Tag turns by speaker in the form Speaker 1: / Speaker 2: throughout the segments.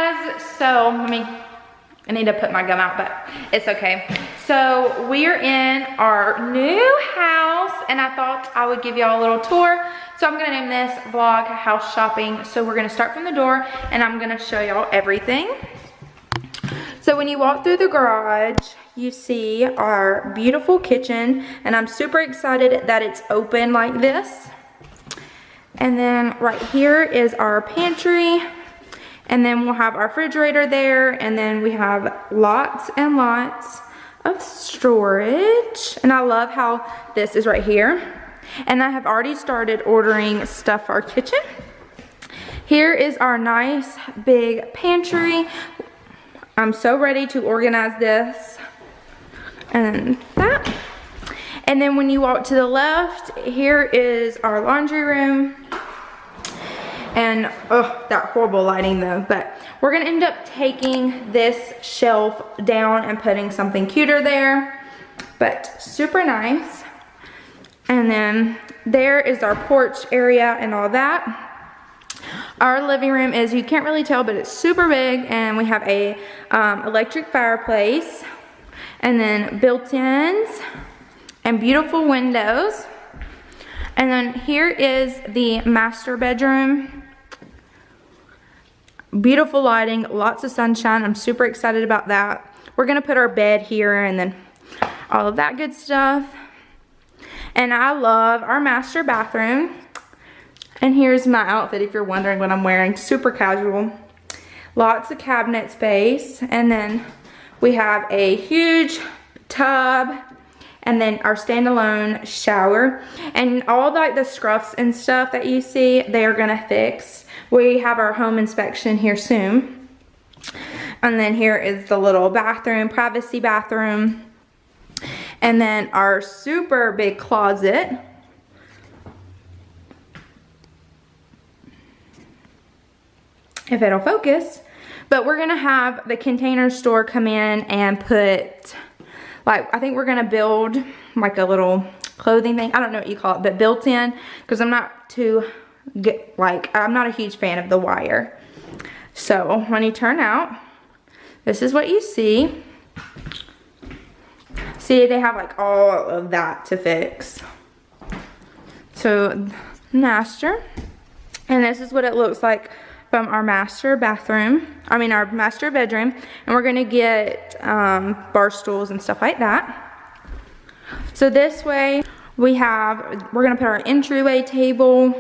Speaker 1: guys, so I need to put my gum out, but it's okay. So we're in our new house and I thought I would give y'all a little tour. So I'm gonna name this vlog house shopping. So we're gonna start from the door and I'm gonna show y'all everything. So when you walk through the garage, you see our beautiful kitchen and I'm super excited that it's open like this. And then right here is our pantry. And then we'll have our refrigerator there. And then we have lots and lots of storage. And I love how this is right here. And I have already started ordering stuff for our kitchen. Here is our nice big pantry. I'm so ready to organize this and that. And then when you walk to the left, here is our laundry room. And oh, that horrible lighting though, but we're gonna end up taking this shelf down and putting something cuter there, but super nice. And then there is our porch area and all that. Our living room is, you can't really tell, but it's super big, and we have a electric fireplace, and then built-ins, and beautiful windows. And then here is the master bedroom. Beautiful lighting, lots of sunshine. I'm super excited about that. We're gonna put our bed here and then all of that good stuff. And I love our master bathroom. And here's my outfit if you're wondering what I'm wearing. Super casual. Lots of cabinet space. And then we have a huge tub. And then our standalone shower. And all like the scruffs and stuff that you see, they are gonna fix. We have our home inspection here soon. And then here is the little bathroom, privacy bathroom. And then our super big closet. If it'll focus. But we're gonna have the Container Store come in and put, like, I think we're gonna build like a little clothing thing. I don't know what you call it, but built in, because I'm not too good, like, I'm not a huge fan of the wire. So when you turn out, this is what you see. See, they have like all of that to fix. So master, and this is what it looks like from our master bathroom, our master bedroom. And we're gonna get bar stools and stuff like that. So this way we're gonna put our entryway table,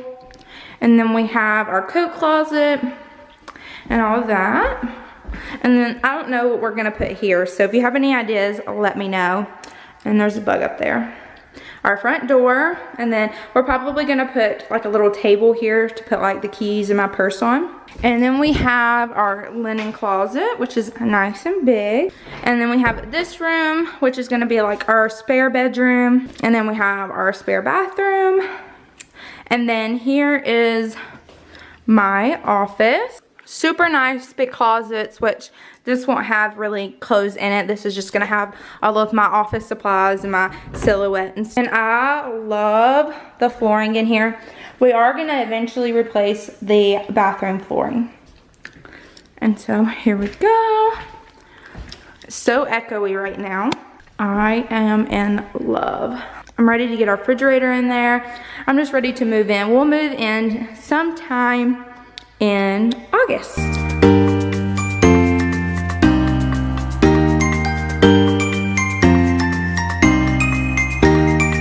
Speaker 1: and then we have our coat closet and all of that. And then I don't know what we're gonna put here, so if you have any ideas, let me know. And there's a bug up there. Our front door, and then we're probably gonna put like a little table here to put like the keys and my purse on. And then we have our linen closet, which is nice and big. And then we have this room, which is gonna be like our spare bedroom. And then we have our spare bathroom. And then here is my office. Super nice big closets, which this won't have really clothes in it. This is just gonna have all of my office supplies and my silhouette. And I love the flooring in here. We are gonna eventually replace the bathroom flooring. And so here we go. So echoey right now. I am in love. I'm ready to get our refrigerator in there. I'm just ready to move in. We'll move in sometime in August.